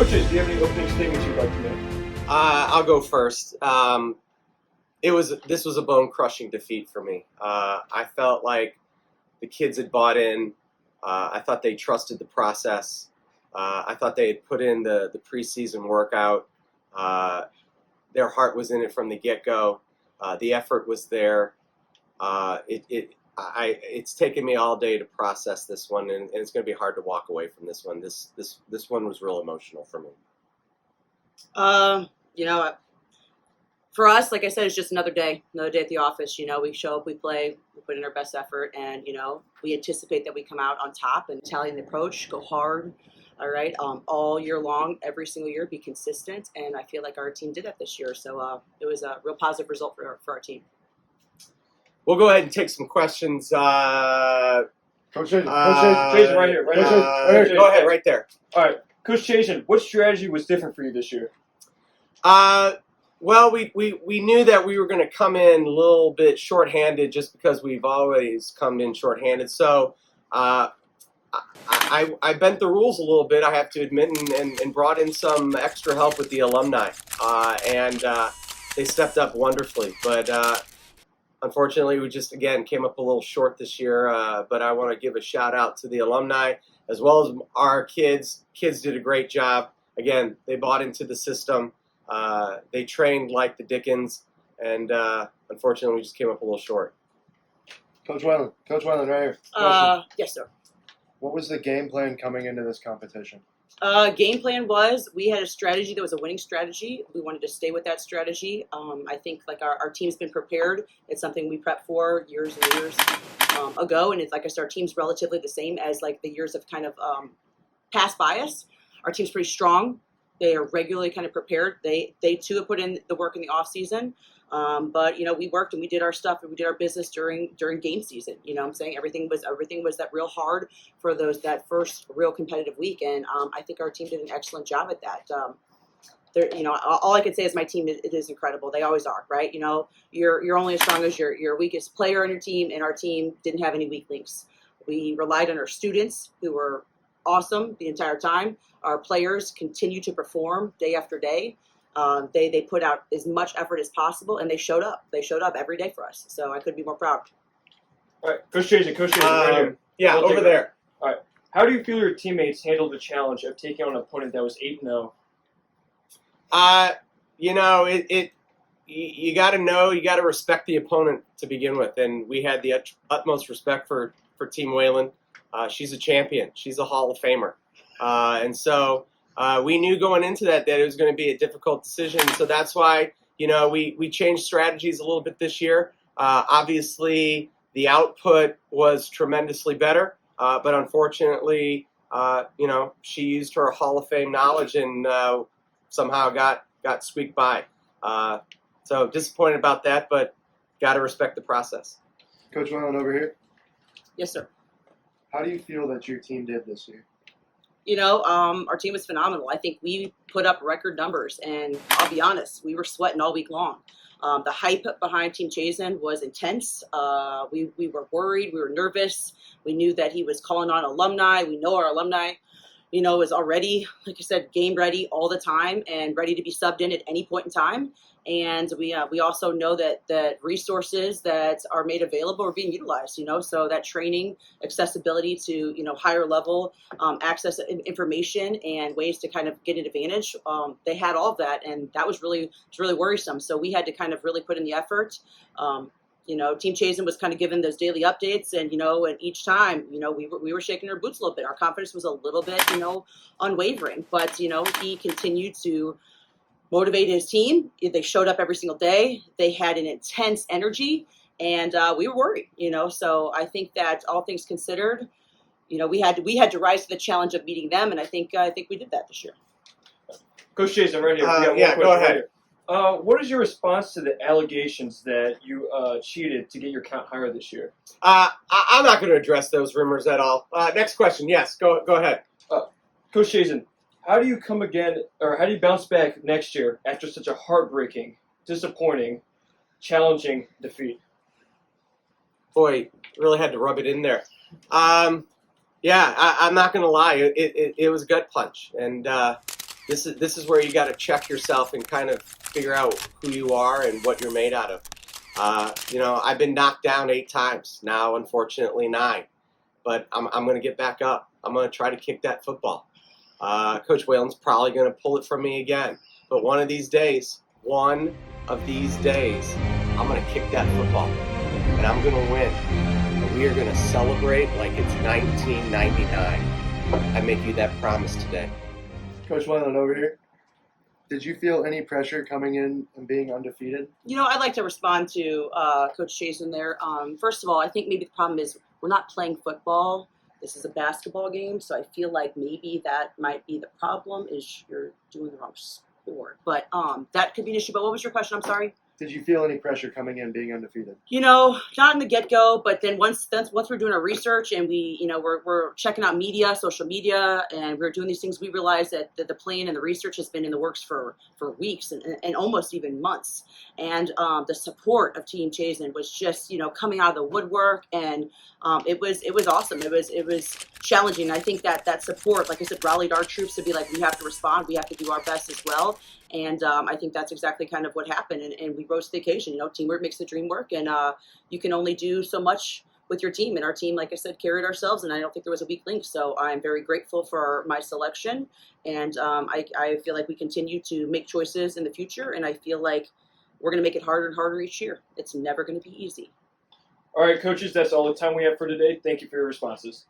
Coaches, do you have any opening statements you'd like to make? I'll go first. This was a bone-crushing defeat for me. I felt like the kids had bought in. I thought they trusted the process. I thought they had put in the preseason workout. Their heart was in it from the get-go. The effort was there. It's taken me all day to process this one, and it's going to be hard to walk away from this one. This one was real emotional for me. For us, like I said, it's just another day at the office. We show up, we play, we put in our best effort, and we anticipate that we come out on top and Italian approach, go hard, all right, all year long, every single year, be consistent, and I feel like our team did that this year. So it was a real positive result for our team. We'll go ahead and take some questions. Coach Chazen right here. Go ahead, right there. All right, Coach Chazen, what strategy was different for you this year? Well, we knew that we were going to come in a little bit shorthanded just because we've always come in shorthanded. So I bent the rules a little bit, I have to admit, and brought in some extra help with the alumni. And they stepped up wonderfully. But unfortunately, we just, again, came up a little short this year. But I want to give a shout-out to the alumni as well as our kids. Kids did a great job. Again, they bought into the system. They trained like the Dickens, and unfortunately, we just came up a little short. Coach Wayland, right here. Yes, sir. What was the game plan coming into this competition? Game plan was we had a strategy that was a winning strategy. We wanted to stay with that strategy. I think like our team's been prepared. It's something we prepped for years and years ago, and it's like I said, our team's relatively the same as like the years have kind of passed by us. Our team's pretty strong. They are regularly kind of prepared. They too have put in the work in the off season, but we worked and we did our stuff and we did our business during game season. I'm saying everything was that real hard for that first real competitive week, and I think our team did an excellent job at that. All I can say is my team it is incredible. They always are, right? You're only as strong as your weakest player on your team, and our team didn't have any weak links. We relied on our students who were awesome the entire time. Our players continue to perform day after day. They put out as much effort as possible, and they showed up. They showed up every day for us. So I couldn't be more proud. All right, Coach Chazen, right here. Yeah, over there. All right. How do you feel your teammates handled the challenge of taking on an opponent that was 8-0? You got to know, you got to respect the opponent to begin with, and we had the utmost respect for Team Wayland. She's a champion. She's a Hall of Famer. And so we knew going into that it was going to be a difficult decision. So that's why, we changed strategies a little bit this year. Obviously, the output was tremendously better. But unfortunately, she used her Hall of Fame knowledge and somehow got squeaked by. So disappointed about that, but got to respect the process. Coach Wayland over here. Yes, sir. How do you feel that your team did this year? Our team was phenomenal. I think we put up record numbers, and I'll be honest, we were sweating all week long. The hype behind Team Chazen was intense. We were worried. We were nervous. We knew that he was calling on alumni. We know our alumni, is already, like I said, game ready all the time and ready to be subbed in at any point in time. And we also know that resources that are made available are being utilized, so that training, accessibility to, higher level access information and ways to kind of get an advantage. They had all of that, and that was really worrisome. So we had to kind of really put in the effort. Team Chazen was kind of given those daily updates, and and each time, we were shaking our boots a little bit. Our confidence was a little bit, unwavering, but he continued to motivate his team. They showed up every single day. They had an intense energy, and we were worried. So I think that all things considered, we had to rise to the challenge of beating them, and I think we did that this year. Coach Chazen, right here. Go ahead. What is your response to the allegations that you cheated to get your count higher this year? I'm not going to address those rumors at all. Next question. Yes, go ahead. Coach Chazen, how do you come again, or how do you bounce back next year after such a heartbreaking, disappointing, challenging defeat? Boy, really had to rub it in there. I'm not going to lie. It was a gut punch, and this is where you got to check yourself and kind of figure out who you are and what you're made out of. I've been knocked down 8 times now, unfortunately 9, but I'm going to get back up. I'm going to try to kick that football. Coach Wayland's probably going to pull it from me again, but one of these days, I'm going to kick that football, and I'm going to win. And we are going to celebrate like it's 1999. I make you that promise today. Coach Wayland over here. Did you feel any pressure coming in and being undefeated? I'd like to respond to Coach Chazen there. First of all, I think maybe the problem is we're not playing football. This is a basketball game, so I feel like maybe that might be the problem, is you're doing the wrong sport. But that could be an issue. But what was your question? I'm sorry. Did you feel any pressure coming in being undefeated? Not in the get-go, but then once we're doing our research and we're checking out media, social media, and we're doing these things, we realize that the plan and the research has been in the works for weeks and almost even months. And the support of Team Chazen was just, coming out of the woodwork, and it was awesome. It was challenging. I think that support, like I said, rallied our troops to be like, we have to respond, we have to do our best as well. And I think that's exactly kind of what happened, and we rose to the occasion. Teamwork makes the dream work, and you can only do so much with your team. And our team, like I said, carried ourselves, and I don't think there was a weak link. So I'm very grateful for my selection, and I feel like we continue to make choices in the future, and I feel like we're going to make it harder and harder each year. It's never going to be easy. All right, coaches, that's all the time we have for today. Thank you for your responses.